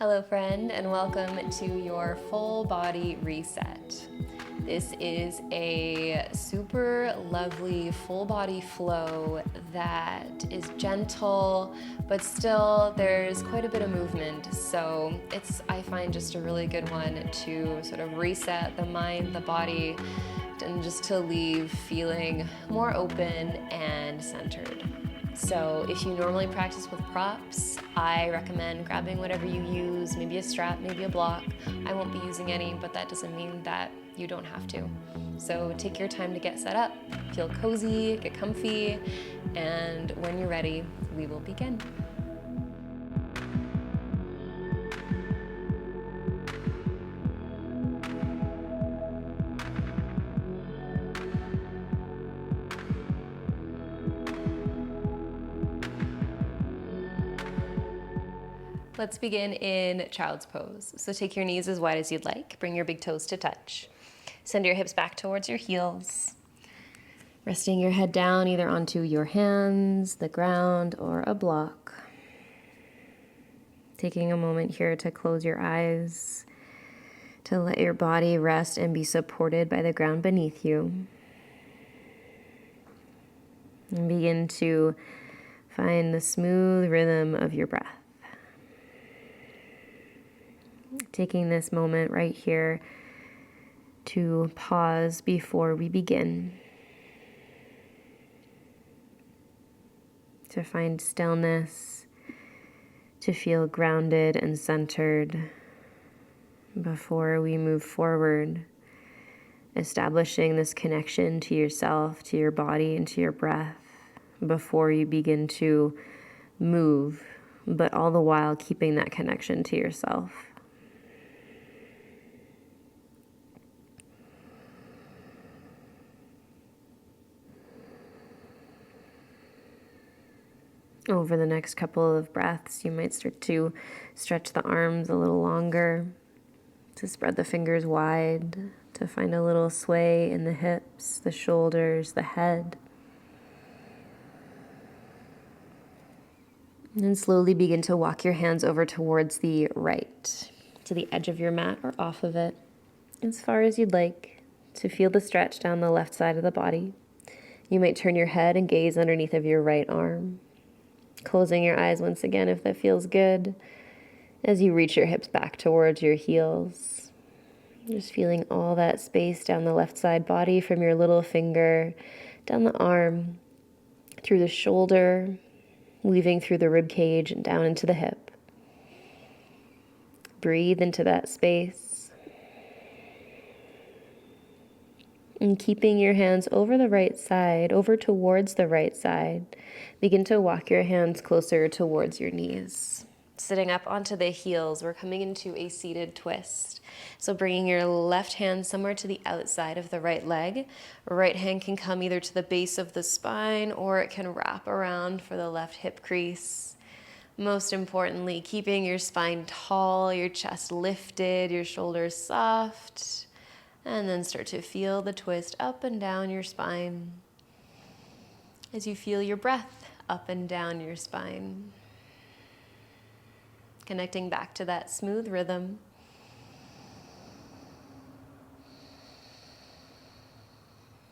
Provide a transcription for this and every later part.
Hello friend, and welcome to your full body reset. This is a super lovely full body flow that is gentle, but still there's quite a bit of movement. So I find, just a really good one to sort of reset the mind, the body, and just to leave feeling more open and centered. So if you normally practice with props, I recommend grabbing whatever you use, maybe a strap, maybe a block. I won't be using any, but that doesn't mean that you don't have to. So take your time to get set up, feel cozy, get comfy, and when you're ready, we will begin. Let's begin in child's pose. So take your knees as wide as you'd like. Bring your big toes to touch. Send your hips back towards your heels. Resting your head down either onto your hands, the ground, or a block. Taking a moment here to close your eyes, to let your body rest and be supported by the ground beneath you. And begin to find the smooth rhythm of your breath. Taking this moment right here to pause before we begin, to find stillness, to feel grounded and centered before we move forward, establishing this connection to yourself, to your body, and to your breath before you begin to move, but all the while keeping that connection to yourself. Over the next couple of breaths, you might start to stretch the arms a little longer, to spread the fingers wide, to find a little sway in the hips, the shoulders, the head. And then slowly begin to walk your hands over towards the right, to the edge of your mat or off of it, as far as you'd like, to feel the stretch down the left side of the body. You might turn your head and gaze underneath of your right arm, closing your eyes once again if that feels good, as you reach your hips back towards your heels. Just feeling all that space down the left side body, from your little finger, down the arm, through the shoulder, weaving through the rib cage and down into the hip. Breathe into that space. And keeping your hands over the right side, over towards the right side, begin to walk your hands closer towards your knees. Sitting up onto the heels, we're coming into a seated twist. So bringing your left hand somewhere to the outside of the right leg. Right hand can come either to the base of the spine, or it can wrap around for the left hip crease. Most importantly, keeping your spine tall, your chest lifted, your shoulders soft. And then start to feel the twist up and down your spine as you feel your breath up and down your spine. Connecting back to that smooth rhythm.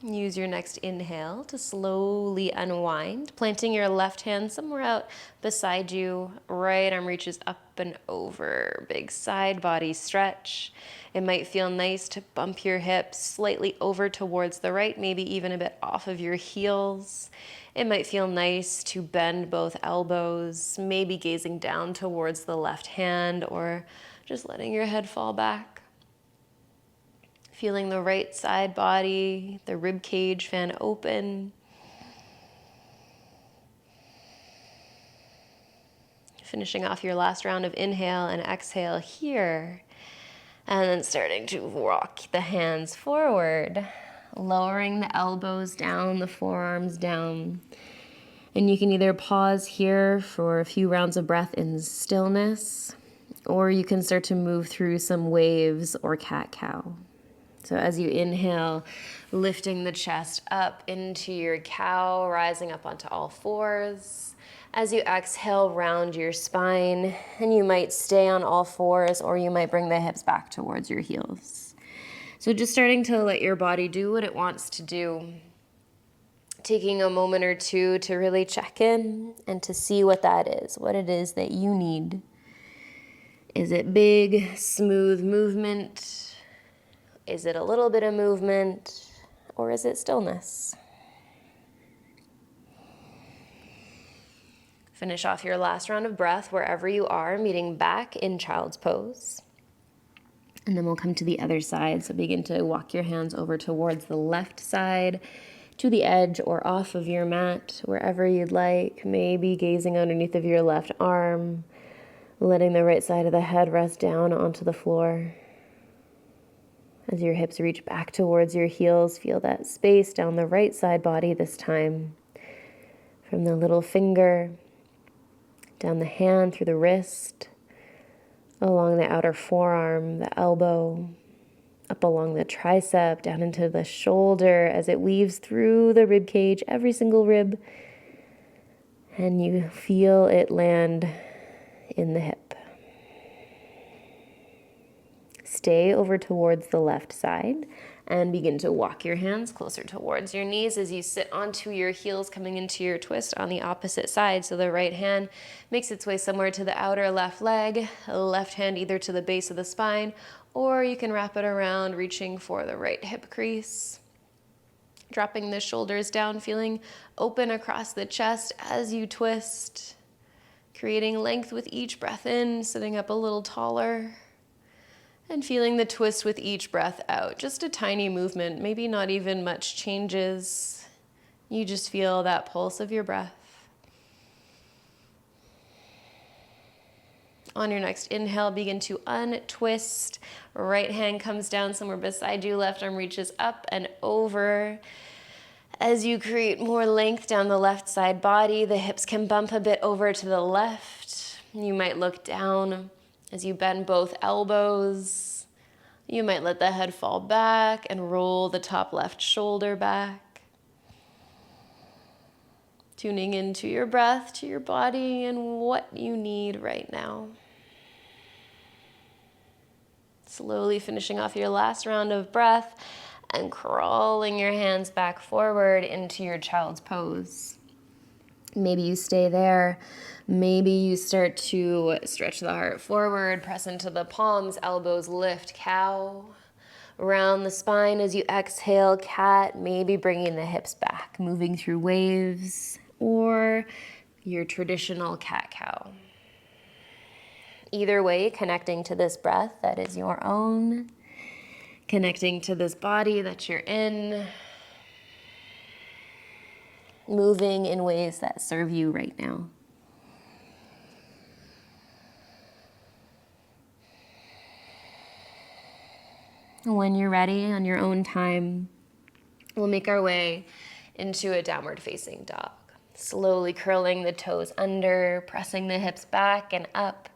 Use your next inhale to slowly unwind, planting your left hand somewhere out beside you. Right arm reaches up and over. Big side body stretch. It might feel nice to bump your hips slightly over towards the right, maybe even a bit off of your heels. It might feel nice to bend both elbows, maybe gazing down towards the left hand, or just letting your head fall back. Feeling the right side body, the rib cage fan open. Finishing off your last round of inhale and exhale here. And then starting to rock the hands forward, lowering the elbows down, the forearms down. And you can either pause here for a few rounds of breath in stillness, or you can start to move through some waves or cat-cow. So as you inhale, lifting the chest up into your cow, rising up onto all fours. As you exhale, round your spine, and you might stay on all fours, or you might bring the hips back towards your heels. So just starting to let your body do what it wants to do. Taking a moment or two to really check in and to see what that is, what it is that you need. Is it big, smooth movement? Is it a little bit of movement? Or is it stillness? Finish off your last round of breath wherever you are, meeting back in child's pose. And then we'll come to the other side. So begin to walk your hands over towards the left side, to the edge or off of your mat, wherever you'd like, maybe gazing underneath of your left arm, letting the right side of the head rest down onto the floor. As your hips reach back towards your heels, feel that space down the right side body this time. From the little finger, down the hand, through the wrist, along the outer forearm, the elbow, up along the tricep, down into the shoulder as it weaves through the rib cage, every single rib, and you feel it land in the hip. Stay over towards the left side and begin to walk your hands closer towards your knees as you sit onto your heels, coming into your twist on the opposite side. So the right hand makes its way somewhere to the outer left leg, left hand either to the base of the spine, or you can wrap it around, reaching for the right hip crease. Dropping the shoulders down, feeling open across the chest as you twist, creating length with each breath in, sitting up a little taller, and feeling the twist with each breath out. Just a tiny movement, maybe not even much changes. You just feel that pulse of your breath. On your next inhale, begin to untwist. Right hand comes down somewhere beside you. Left arm reaches up and over. As you create more length down the left side body, the hips can bump a bit over to the left. You might look down as you bend both elbows. You might let the head fall back and roll the top left shoulder back. Tuning into your breath, to your body, and what you need right now. Slowly finishing off your last round of breath and crawling your hands back forward into your child's pose. Maybe you stay there. Maybe you start to stretch the heart forward, press into the palms, elbows lift, cow. Round the spine as you exhale, cat, maybe bringing the hips back, moving through waves, or your traditional cat-cow. Either way, connecting to this breath that is your own, connecting to this body that you're in, moving in ways that serve you right now. When you're ready, on your own time, we'll make our way into a downward facing dog. Slowly curling the toes under, pressing the hips back and up,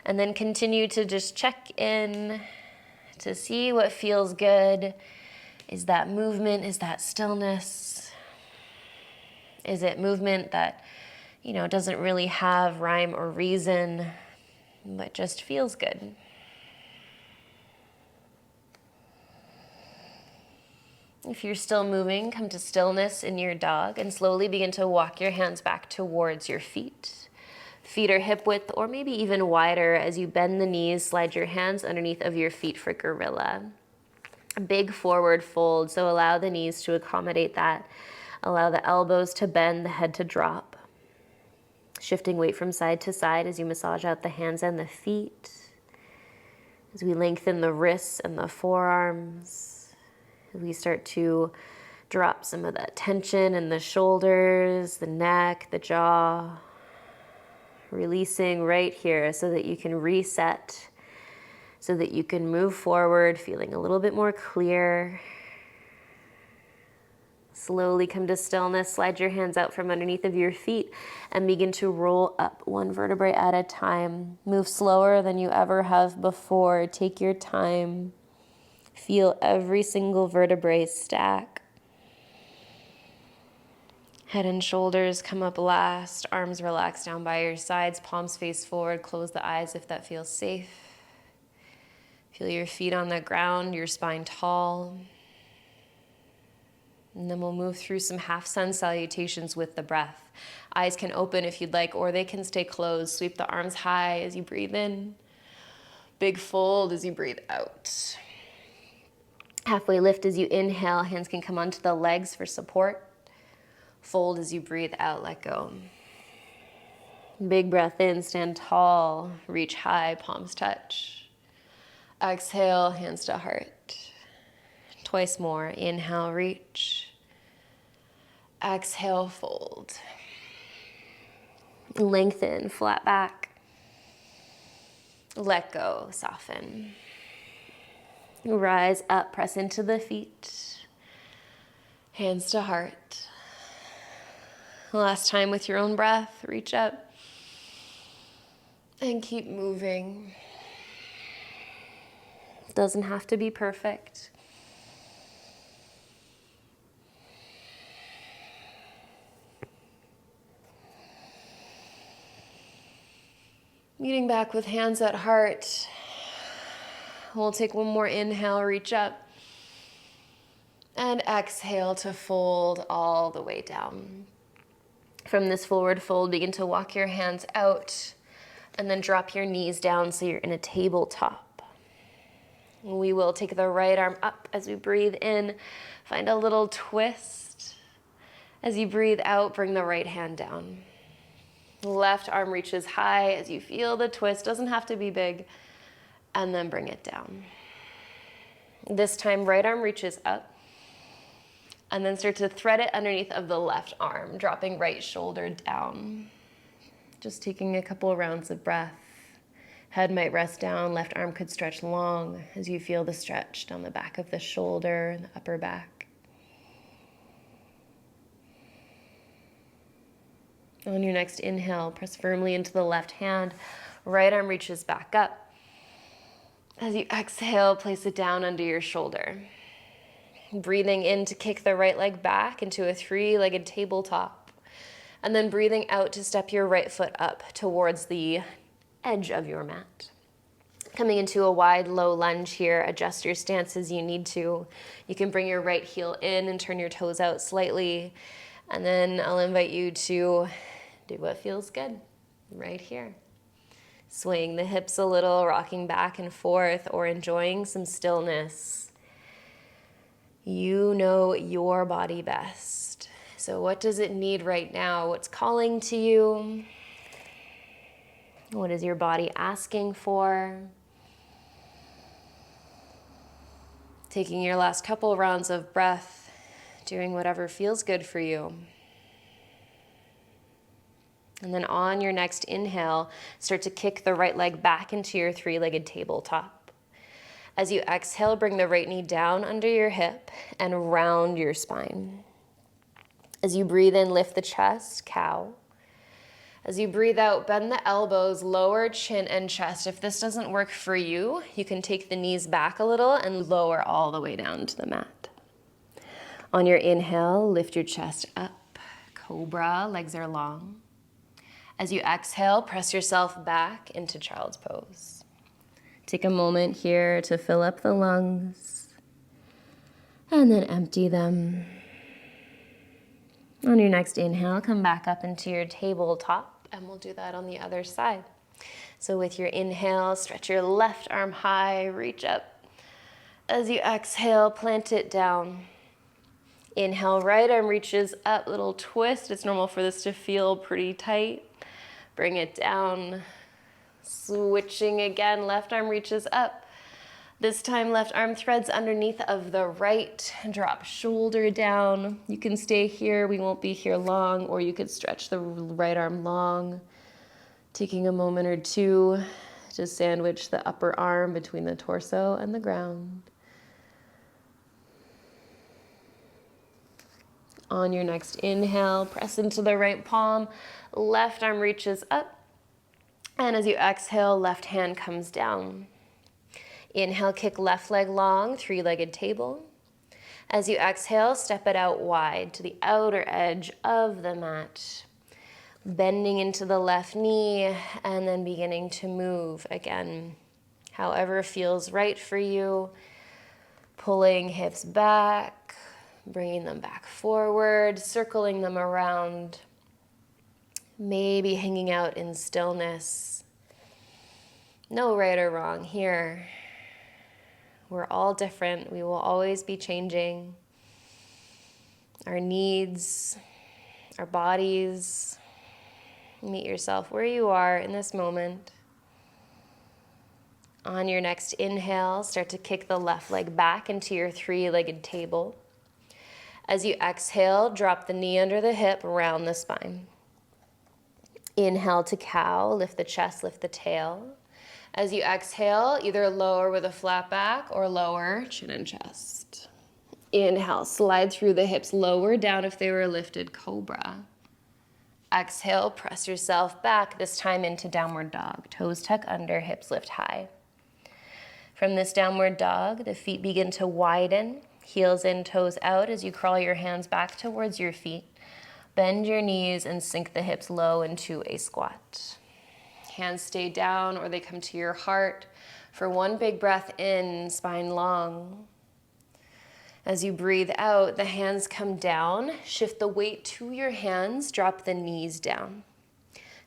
and then continue to just check in to see what feels good. Is that movement? Is that stillness? Is it movement that, doesn't really have rhyme or reason, but just feels good? If you're still moving, come to stillness in your dog and slowly begin to walk your hands back towards your feet. Feet are hip width or maybe even wider. As you bend the knees, slide your hands underneath of your feet for gorilla. A big forward fold, so allow the knees to accommodate that. Allow the elbows to bend, the head to drop. Shifting weight from side to side as you massage out the hands and the feet. As we lengthen the wrists and the forearms. We start to drop some of that tension in the shoulders, the neck, the jaw. Releasing right here so that you can reset, so that you can move forward, feeling a little bit more clear. Slowly come to stillness, slide your hands out from underneath of your feet and begin to roll up one vertebrae at a time. Move slower than you ever have before. Take your time. Feel every single vertebrae stack. Head and shoulders come up last, arms relax down by your sides, palms face forward, close the eyes if that feels safe. Feel your feet on the ground, your spine tall. And then we'll move through some half sun salutations with the breath. Eyes can open if you'd like, or they can stay closed. Sweep the arms high as you breathe in. Big fold as you breathe out. Halfway lift as you inhale, hands can come onto the legs for support. Fold as you breathe out, let go. Big breath in, stand tall, reach high, palms touch. Exhale, hands to heart. Twice more, inhale, reach. Exhale, fold. Lengthen, flat back. Let go, soften. Rise up, press into the feet. Hands to heart. Last time with your own breath, reach up and keep moving. Doesn't have to be perfect. Meeting back with hands at heart. We'll take one more inhale, reach up. And exhale to fold all the way down. From this forward fold, begin to walk your hands out and then drop your knees down so you're in a tabletop. We will take the right arm up as we breathe in. Find a little twist. As you breathe out, bring the right hand down. Left arm reaches high as you feel the twist. Doesn't have to be big. And then bring it down. This time, right arm reaches up. And then start to thread it underneath of the left arm, dropping right shoulder down. Just taking a couple rounds of breath. Head might rest down, left arm could stretch long as you feel the stretch down the back of the shoulder and the upper back. On your next inhale, press firmly into the left hand. Right arm reaches back up. As you exhale, place it down under your shoulder. Breathing in to kick the right leg back into a three-legged tabletop. And then breathing out to step your right foot up towards the edge of your mat. Coming into a wide, low lunge here. Adjust your stance as you need to. You can bring your right heel in and turn your toes out slightly. And then I'll invite you to do what feels good right here. Swaying the hips a little, rocking back and forth, or enjoying some stillness. You know your body best. So what does it need right now? What's calling to you? What is your body asking for? Taking your last couple rounds of breath, doing whatever feels good for you. And then on your next inhale, start to kick the right leg back into your three-legged tabletop. As you exhale, bring the right knee down under your hip and round your spine. As you breathe in, lift the chest, cow. As you breathe out, bend the elbows, lower chin and chest. If this doesn't work for you, you can take the knees back a little and lower all the way down to the mat. On your inhale, lift your chest up, cobra, legs are long. As you exhale, press yourself back into child's pose. Take a moment here to fill up the lungs and then empty them. On your next inhale, come back up into your tabletop, and we'll do that on the other side. So with your inhale, stretch your left arm high, reach up. As you exhale, plant it down. Inhale, right arm reaches up, little twist. It's normal for this to feel pretty tight. Bring it down. Switching again, left arm reaches up. This time, left arm threads underneath of the right. Drop shoulder down. You can stay here. We won't be here long, or you could stretch the right arm long. Taking a moment or two to sandwich the upper arm between the torso and the ground. On your next inhale, press into the right palm. Left arm reaches up. And as you exhale, left hand comes down. Inhale, kick left leg long, three-legged table. As you exhale, step it out wide to the outer edge of the mat. Bending into the left knee and then beginning to move again, however feels right for you. Pulling hips back, bringing them back forward, circling them around. Maybe hanging out in stillness. No right or wrong here. We're all different. We will always be changing. Our needs, our bodies. Meet yourself where you are in this moment. On your next inhale, start to kick the left leg back into your three-legged table. As you exhale, drop the knee under the hip, round the spine. Inhale to cow, lift the chest, lift the tail. As you exhale, either lower with a flat back or lower, chin and chest. Inhale, slide through the hips, lower down if they were lifted, cobra. Exhale, press yourself back, this time into downward dog. Toes tuck under, hips lift high. From this downward dog, the feet begin to widen, heels in, toes out as you crawl your hands back towards your feet. Bend your knees and sink the hips low into a squat. Hands stay down or they come to your heart. For one big breath in, spine long. As you breathe out, the hands come down. Shift the weight to your hands, drop the knees down.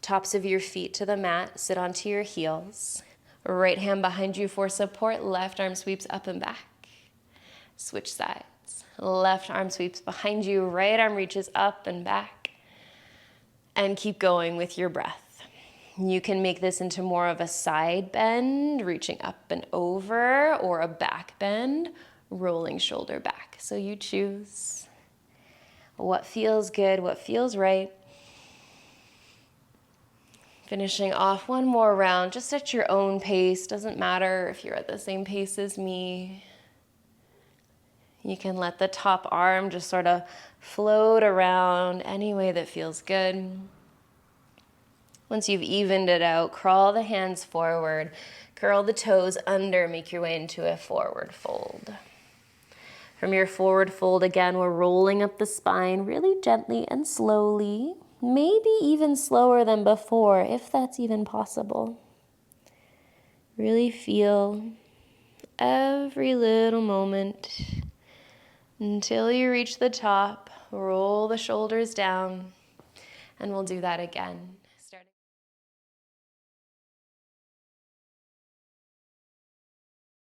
Tops of your feet to the mat, sit onto your heels. Right hand behind you for support, left arm sweeps up and back. Switch sides. Left arm sweeps behind you, right arm reaches up and back. And keep going with your breath. You can make this into more of a side bend, reaching up and over, or a back bend, rolling shoulder back. So you choose what feels good, what feels right. Finishing off one more round, just at your own pace. Doesn't matter if you're at the same pace as me. You can let the top arm just sort of float around any way that feels good. Once you've evened it out, crawl the hands forward, curl the toes under, make your way into a forward fold. From your forward fold, again, we're rolling up the spine really gently and slowly, maybe even slower than before, if that's even possible. Really feel every little moment until you reach the top. Roll the shoulders down, and we'll do that again.